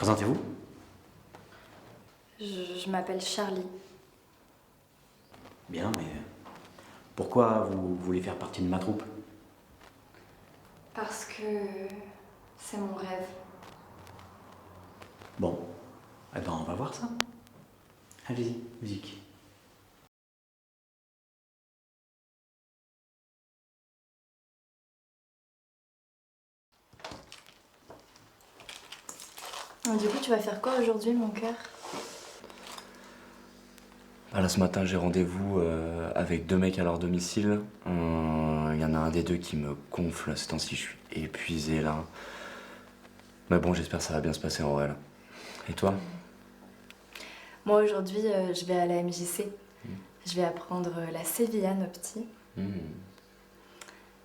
Présentez-vous. Je m'appelle Charlie. Bien, mais pourquoi vous voulez faire partie de ma troupe? Parce que c'est mon rêve. Bon, eh ben on va voir ça. Allez-y, musique. Du coup, tu vas faire quoi aujourd'hui, mon cœur? Ah, là, ce matin, j'ai rendez-vous avec 2 mecs à leur domicile. Il y en a un des deux qui me gonfle. Ces temps-ci, je suis épuisé là. Mais bon, j'espère que ça va bien se passer en vrai là. Et toi? Moi, aujourd'hui, je vais à la MJC. Je vais apprendre la sévillane au petit.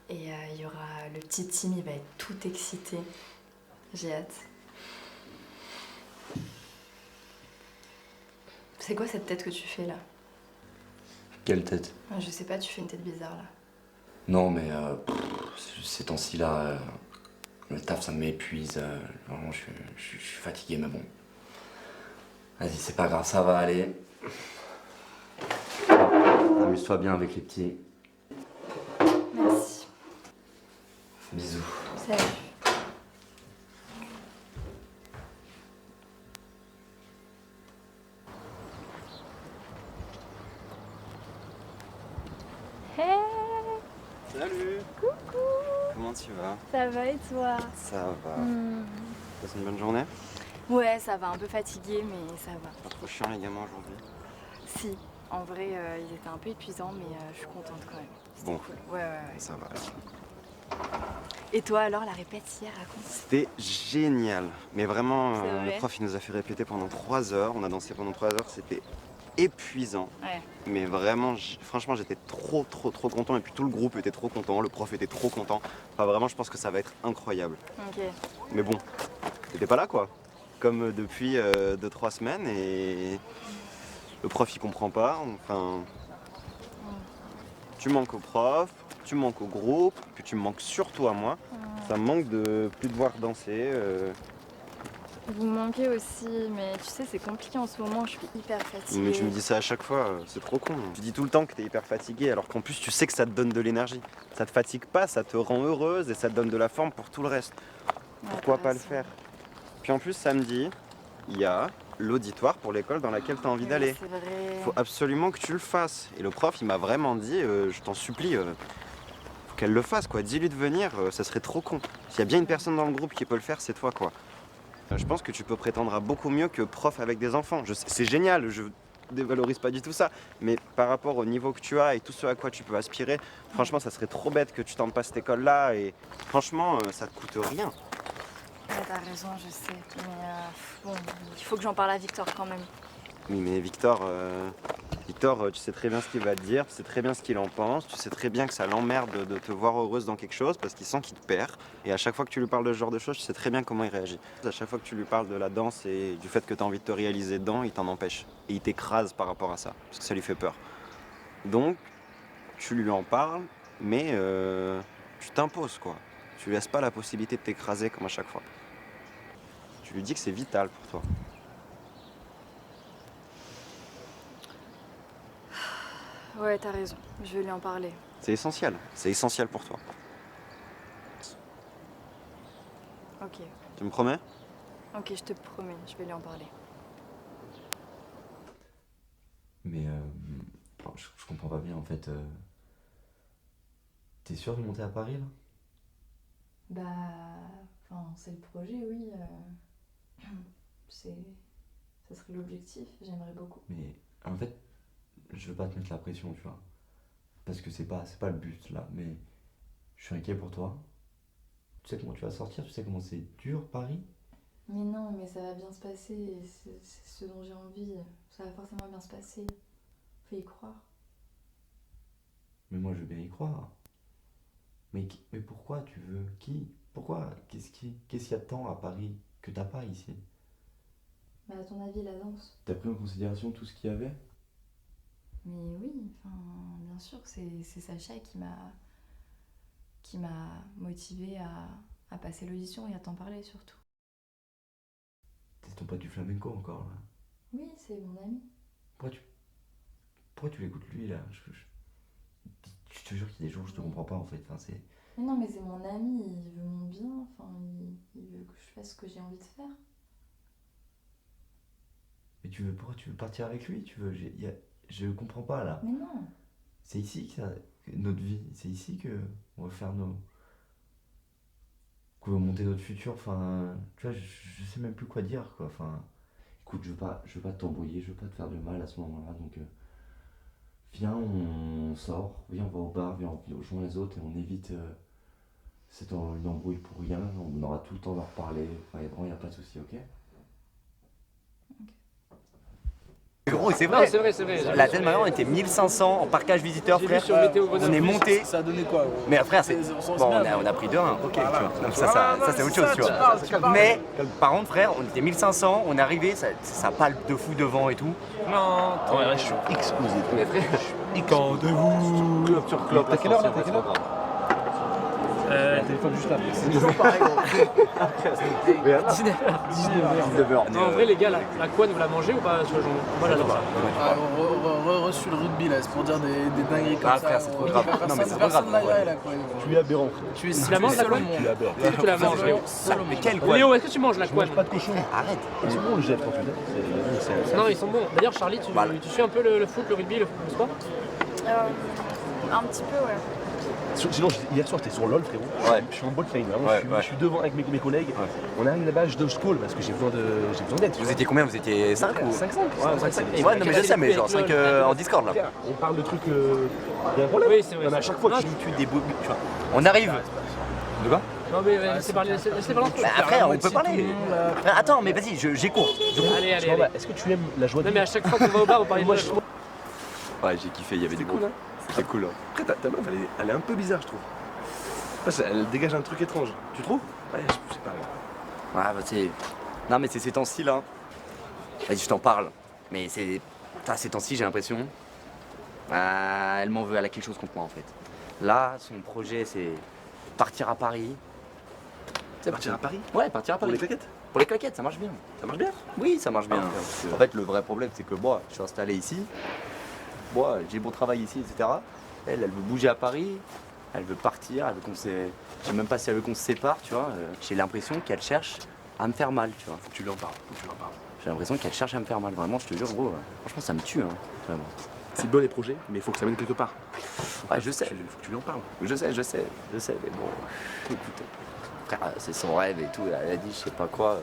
Et il y aura le petit Tim, il va être tout excité. J'ai hâte. C'est quoi cette tête que tu fais là? Quelle tête? Je sais pas, tu fais une tête bizarre là. Non, mais ces temps-ci là, le taf ça m'épuise. Vraiment, je suis fatigué, mais bon. Vas-y, c'est pas grave, ça va aller. Amuse-toi bien avec les petits. Merci. Bisous. Salut. Hey, Salut. coucou. Comment tu vas? Ça va et toi? Ça va. Hmm. Passe une bonne journée? Ouais, ça va, un peu fatiguée, mais ça va. Pas trop chiant les gamins aujourd'hui. Si, en vrai, ils étaient un peu épuisants, mais je suis contente quand même. C'était Bon. cool. Ouais. Ça va. Et toi alors, la répète hier, raconte. C'était génial. Mais vraiment, C'est vrai le prof il nous a fait répéter pendant 3 heures. On a dansé pendant 3 heures. C'était épuisant. Ouais. Mais vraiment, franchement, j'étais trop content. Et puis tout le groupe était trop content. Le prof était trop content. Enfin, vraiment, je pense que ça va être incroyable. Ok. Mais bon, t'étais pas là quoi. Comme depuis 2-3 semaines et le prof il comprend pas. Enfin, tu manques au prof, tu manques au groupe, puis tu me manques surtout à moi. Ça me manque de plus devoir danser. Vous me manquez aussi, mais tu sais, c'est compliqué en ce moment, je suis hyper fatiguée. Mais tu me dis ça à chaque fois, c'est trop con. Tu dis tout le temps que t'es hyper fatiguée alors qu'en plus tu sais que ça te donne de l'énergie. Ça te fatigue pas, ça te rend heureuse et ça te donne de la forme pour tout le reste. Ouais, Pourquoi t'as pas le raison. faire? Puis en plus samedi, il y a l'auditoire pour l'école dans laquelle tu as envie Oui, d'aller. c'est vrai. Il faut absolument que tu le fasses. Et le prof, il m'a vraiment dit, je t'en supplie, faut qu'elle le fasse, quoi. Dis-lui de venir, ça serait trop con. S'il y a bien une personne dans le groupe qui peut le faire, c'est toi, quoi. Je pense que tu peux prétendre à beaucoup mieux que prof avec des enfants. C'est génial, je dévalorise pas du tout ça. Mais par rapport au niveau que tu as et tout ce à quoi tu peux aspirer, franchement, ça serait trop bête que tu tentes pas cette école-là. Et franchement, ça te coûte rien. Ouais, t'as raison, je sais. Mais bon, il faut que j'en parle à Victor quand même. Oui, mais Victor, tu sais très bien ce qu'il va te dire, tu sais très bien ce qu'il en pense, tu sais très bien que ça l'emmerde de te voir heureuse dans quelque chose parce qu'il sent qu'il te perd. Et à chaque fois que tu lui parles de ce genre de choses, tu sais très bien comment il réagit. À chaque fois que tu lui parles de la danse et du fait que tu as envie de te réaliser dedans, il t'en empêche. Et il t'écrase par rapport à ça, parce que ça lui fait peur. Donc, tu lui en parles, mais tu t'imposes, quoi. Tu lui laisses pas la possibilité de t'écraser comme à chaque fois. Tu lui dis que c'est vital pour toi. Ouais, t'as raison, je vais lui en parler. C'est essentiel pour toi. Ok, Tu me promets? ok, je te promets, je vais lui en parler. Mais je comprends pas bien en fait. T'es sûr de monter à Paris là? Enfin, c'est le projet, oui. C'est... Ça serait l'objectif, j'aimerais beaucoup. Mais en fait, je veux pas te mettre la pression, tu vois. Parce que c'est pas le but là, mais je suis inquiet pour toi. Tu sais comment tu vas sortir, tu sais comment c'est dur Paris. Mais non, mais ça va bien se passer, c'est ce dont j'ai envie. Ça va forcément bien se passer. Faut y croire. Mais moi je veux bien y croire. Mais pourquoi tu veux? Pourquoi? Qu'est-ce qu'il y a de tant à Paris que t'as pas ici? Mais à ton avis, la danse? T'as pris en considération tout ce qu'il y avait? Mais oui, enfin, bien sûr, c'est Sacha qui m'a motivée à passer l'audition et à t'en parler surtout. C'est ton pote du flamenco encore là. Oui, c'est mon ami. Pourquoi tu l'écoutes lui là je te jure qu'il y a des jours où je te comprends pas en fait. Enfin, c'est... Mais non, mais c'est mon ami, il veut mon bien, enfin, il veut que je fasse ce que j'ai envie de faire. Mais pourquoi tu veux partir avec lui? Je comprends pas là. Mais non. C'est ici que notre vie, c'est ici que on va faire qu'on va monter notre futur. Enfin, tu vois, je sais même plus quoi dire quoi. Enfin, écoute, je veux pas t'embrouiller, je veux pas te faire du mal à ce moment-là. Donc, viens, on sort, viens, on va au bar, viens, on rejoint les autres et on évite une embrouille pour rien. On aura tout le temps d'en reparler. Enfin, vraiment, y a pas de souci, ok? Gros, c'est Non, vrai. c'est vrai. La tête maintenant, on était 1500 en parcage visiteur, J'ai vu frère. sur Météo Bonheur On est Plus. monté. Ça a donné quoi gros? Mais frère, c'est. Bon, on a pris 2-1, ok, tu vois. Non, mais ça c'est autre chose, tu vois. Mais, par contre, frère, on était 1500, on est arrivé, ça palpe de fou devant et tout. Non, je suis explosé. Mais frère, Quand de vous clope sur clope. T'as quelle heure là? T'as quelle heure? Téléphone juste là. C'est toujours pareil. 19h. Non, en vrai, les gars, la couenne, vous la mangez ou pas sur le jambon? Moi, j'adore ça. Reçu le rugby là, c'est pour dire des dingueries comme Ah, ça. frère, c'est trop grave. Non, mais c'est trop Personne grave. n'a la couenne. Tu es aberrant. Tu es Tu la manges, la couenne? Tu es aberrant. Est-ce que tu la manges, Léo? Mais quel quoi? Léo, est-ce que tu manges la couenne? Pas de cochon. Arrête. Ils sont bons le gel quand tu l'as. Non, ils sont bons. D'ailleurs, Charlie, tu suis un peu le foot, le rugby, le sport? Un petit peu, ouais. Sinon, hier soir, j'étais sur LOL, frérot. Ouais. Je suis en bot lane. Vraiment, Ouais, je suis devant avec mes collègues. Ouais. On arrive là-bas, je dodge call parce que j'ai besoin d'aide. Vous étiez combien? Vous étiez 5 ou 5-5. Ouais, 5. Ouais, non, mais je sais, mais genre 5 en Discord là. On parle de trucs. Il y a un problème. Oui, c'est vrai. Non, mais à chaque fois, Non, tu tues des beaux. Tu vois. On arrive. De quoi? Non, mais laissez parler un peu. Bah, après, on peut parler. Attends, mais vas-y, j'écoute. Allez. Est-ce que tu aimes la joie de Non, mais à chaque fois qu'on va au bar, on parle de Moi, moi. Ouais, j'ai kiffé, il y avait C'est du cool, bon. hein. C'était cool. Hein. Après, ta meuf, elle est un peu bizarre, je trouve. Parce qu'elle dégage un truc étrange. Tu trouves? Ouais, je sais pas. Ouais, bah c'est. Non, mais c'est ces temps-ci là. Vas-y, je t'en parle. Mais c'est. Ces temps-ci, j'ai l'impression. Elle m'en veut, elle a quelque chose contre moi en fait. Là, son projet, c'est partir à Paris. C'est partir à Paris? Ouais, partir à Pour Paris. les claquettes? Pour les claquettes, ça marche bien. Ça marche bien? Oui, ça marche bien. Ah, En fait, le vrai problème, c'est que moi, je suis installé ici. Moi, j'ai mon travail ici, etc. Elle veut bouger à Paris. Elle veut partir. Elle veut qu'on se... Je sais même pas si elle veut qu'on se sépare, tu vois. J'ai l'impression qu'elle cherche à me faire mal, tu vois. Faut que tu lui en parles. J'ai l'impression qu'elle cherche à me faire mal. Vraiment, je te jure, gros. Franchement, ça me tue, hein. Vraiment. C'est bon les projets, mais il faut que ça mène quelque part. Ouais, je sais. Faut que tu lui en parles. Je sais. Mais bon, écoute, frère, c'est son rêve et tout. Elle a dit, je sais pas quoi.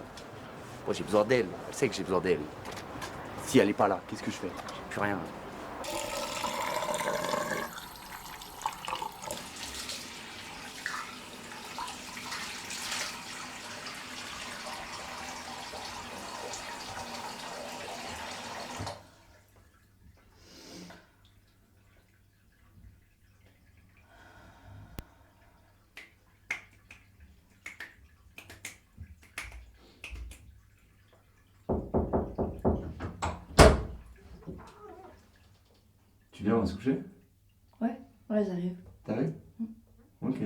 Moi, j'ai besoin d'elle. Elle sait que j'ai besoin d'elle. Si elle est pas là, qu'est-ce que je fais? J'ai plus rien. Tu viens, on va se coucher? Ouais, j'arrive. T'arrives? Ok.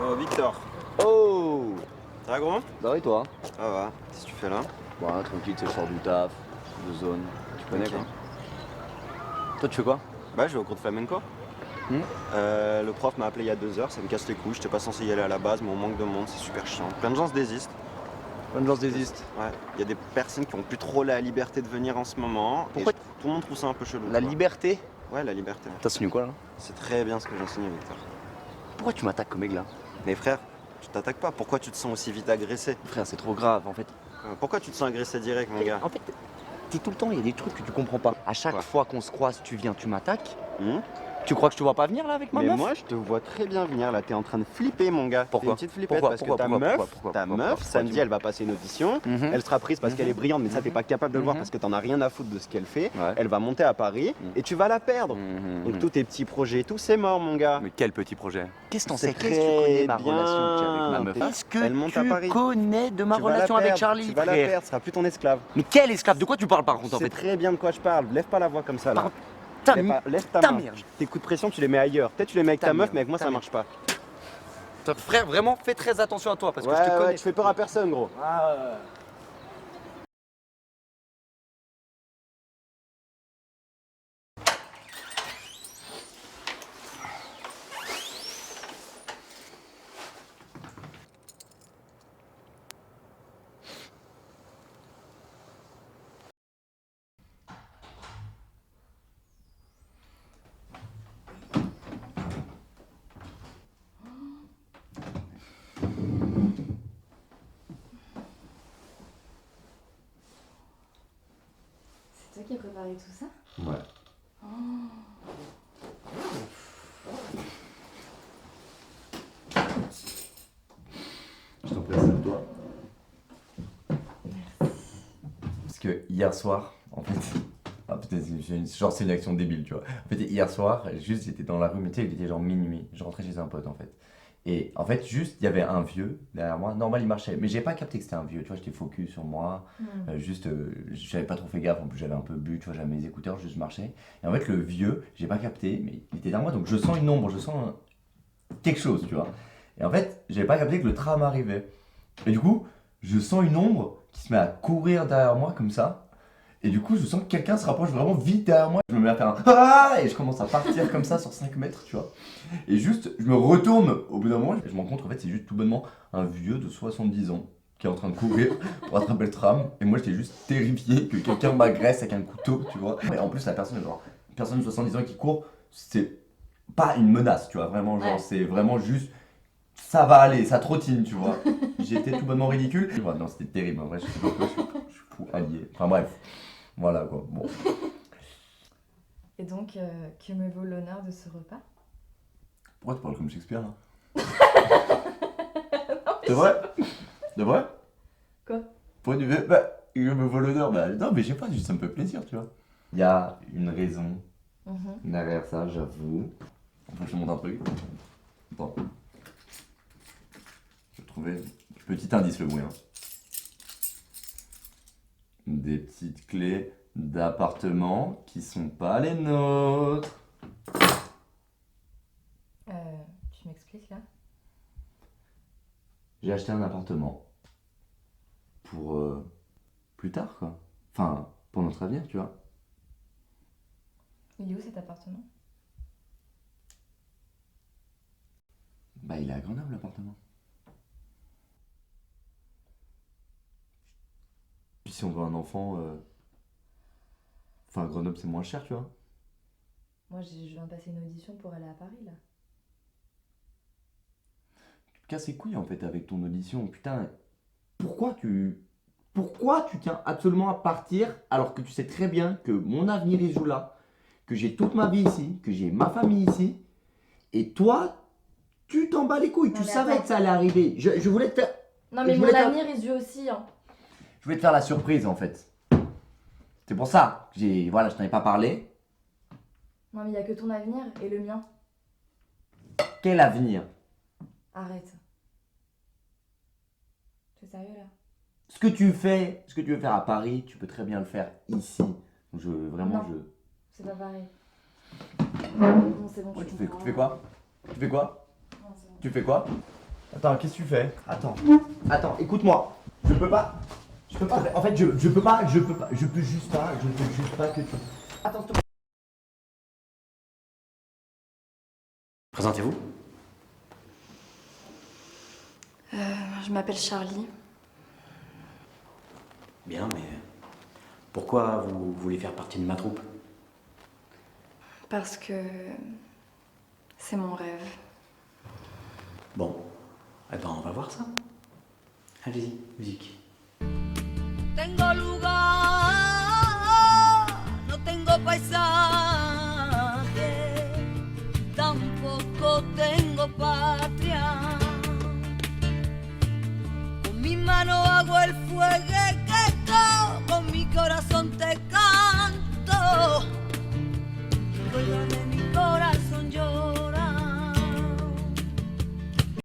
Oh, Victor. Oh! Ça va, gros? Ça va et toi? Ça va. Qu'est-ce que tu fais là? Bon, tranquille, c'est le sort du taf, de zone. Tu connais Ok. quoi? Toi, tu fais quoi? Bah, je vais au cours de flamenco. Hmm. Le prof m'a appelé il y a 2 heures, ça me casse les couilles. J'étais pas censé y aller à la base, mais on manque de monde, c'est super chiant. Plein de gens se désistent. Bonne chance désiste. Ouais. Il y a des personnes qui ont plus trop la liberté de venir en ce moment. Pourquoi et tout le monde trouve ça un peu chelou. La quoi. liberté? Ouais, la liberté. T'as signé quoi là? C'est très bien ce que j'ai enseigné, Victor. Pourquoi tu m'attaques comme là? Mais frère, tu t'attaques pas. Pourquoi tu te sens aussi vite agressé? Frère, c'est trop grave en fait. Pourquoi tu te sens agressé direct, mon gars? En fait, t'es tout le temps, il y a des trucs que tu comprends pas. À chaque Ouais. fois qu'on se croise, tu viens, tu m'attaques. Hmm. Tu crois que je te vois pas venir là avec ma Mais meuf? moi, je te vois très bien venir. Là, t'es en train de flipper, mon gars. Pourquoi? T'es une petite flippette parce que ta meuf, samedi, elle va passer une audition. Mhm. Elle sera prise parce qu'elle est brillante, mais ça, t'es pas capable de le voir parce que t'en as rien à foutre de ce qu'elle fait. Ouais. Elle va monter à Paris et tu vas la perdre. Donc tous tes petits projets et tout, c'est mort, mon gars. Mais quel petit projet? Qu'est-ce que t'en C'est sais? Qu'est-ce que tu connais ma très bien. relation que j'ai avec ma meuf? Qu'est-ce que Elle monte à Paris. tu connais de ma Tu vas la relation avec perdre, Charlie, Tu vas la frère? perdre, ce sera plus ton esclave. Mais quel esclave? De quoi tu parles par Tu contre en sais fait? très bien de quoi je parle. Lève pas la voix comme ça, là. Lève ta ta main. merde. Tes coups de pression, tu les mets ailleurs. Peut-être tu les mets avec Ta ta meuf, merde, mais avec moi, ta ça merde. marche pas. Frère, vraiment, fais très attention à toi parce que je te Ouais, connais. tu fais peur à personne, gros. C'est toi qui as préparé tout ça? Ouais. Je t'en prie, c'est à toi. Parce que hier soir, en fait, peut-être genre c'est une action débile, tu vois. En fait, hier soir, juste j'étais dans la rue, mais tu sais, il était genre minuit. Je rentrais chez un pote, en fait. Et en fait, juste, il y avait un vieux derrière moi. Normal, il marchait. Mais j'ai pas capté que c'était un vieux, tu vois. J'étais focus sur moi. J'avais pas trop fait gaffe. En plus, j'avais un peu bu, tu vois. J'avais mes écouteurs, juste marchais. Et en fait, le vieux, j'ai pas capté, mais il était derrière moi. Donc, je sens une ombre, je sens quelque chose, tu vois. Et en fait, j'avais pas capté que le tram arrivait. Et du coup, je sens une ombre qui se met à courir derrière moi, comme ça. Et du coup, je sens que quelqu'un se rapproche vraiment vite derrière moi. Je me mets à faire un ah et je commence à partir comme ça sur 5 mètres, tu vois. Et juste, je me retourne au bout d'un moment et je me rends compte qu'en fait, c'est juste tout bonnement un vieux de 70 ans qui est en train de courir pour attraper le tram. Et moi, j'étais juste terrifié que quelqu'un m'agresse avec un couteau, tu vois. Et en plus, la personne, genre, une personne de 70 ans qui court, c'est pas une menace, tu vois. Vraiment, genre, c'est vraiment juste. Ça va aller, ça trottine, tu vois. J'étais tout bonnement ridicule. Ouais, non, c'était terrible, en vrai, je suis fou allié. Enfin bref, voilà quoi. Bon. Et donc, qui me vaut l'honneur de ce repas? Pourquoi tu parles comme Shakespeare là? C'est vrai? C'est vrai? Quoi? Pourquoi tu fais bah, je me vole l'honneur? Bah non, mais je sais pas, juste ça me fait plaisir, tu vois. Il y a une raison derrière ça, j'avoue. Enfin, je te montre un truc. Attends. Je trouvais. Petit indice, le bruit. Hein. Des petites clés d'appartement qui sont pas les nôtres. Tu m'expliques là? J'ai acheté un appartement. Pour plus tard, quoi. Enfin, pour notre avenir, tu vois. Il est où cet appartement? Bah, il est à Grenoble, l'appartement. Puis si on veut un enfant, enfin, Grenoble, c'est moins cher, tu vois. Moi, je viens de passer une audition pour aller à Paris là. Tu te casses les couilles, en fait, avec ton audition. Putain, pourquoi tu tiens absolument à partir alors que tu sais très bien que mon avenir, il se joue là, que j'ai toute ma vie ici, que j'ai ma famille ici, et toi, tu t'en bats les couilles. Non, Tu mais savais attends. que ça allait arriver. Je voulais te faire... Non, mais Je mon voulais faire- avenir, il se joue aussi, hein. Je voulais te faire la surprise, en fait. C'est pour ça que voilà, je t'en ai pas parlé. Non, mais il n'y a que ton avenir et le mien. Quel avenir? Arrête. T'es sérieux là? Ce que tu veux faire à Paris, tu peux très bien le faire ici. Non. C'est pas pareil. Bon, c'est bon, Ouais, tu tu comprends. fais quoi? Tu fais quoi? Non, c'est bon. Tu fais quoi? Attends, qu'est-ce que tu fais? Attends, écoute-moi. Je peux pas. En fait, je peux juste pas que tu... Attends, s'il te plaît. Présentez-vous. Je m'appelle Charlie. Bien, mais pourquoi vous voulez faire partie de ma troupe? Parce que c'est mon rêve. Bon, eh ben on va voir ça. Allez-y, musique. Tengo lugar, no tengo paisaje.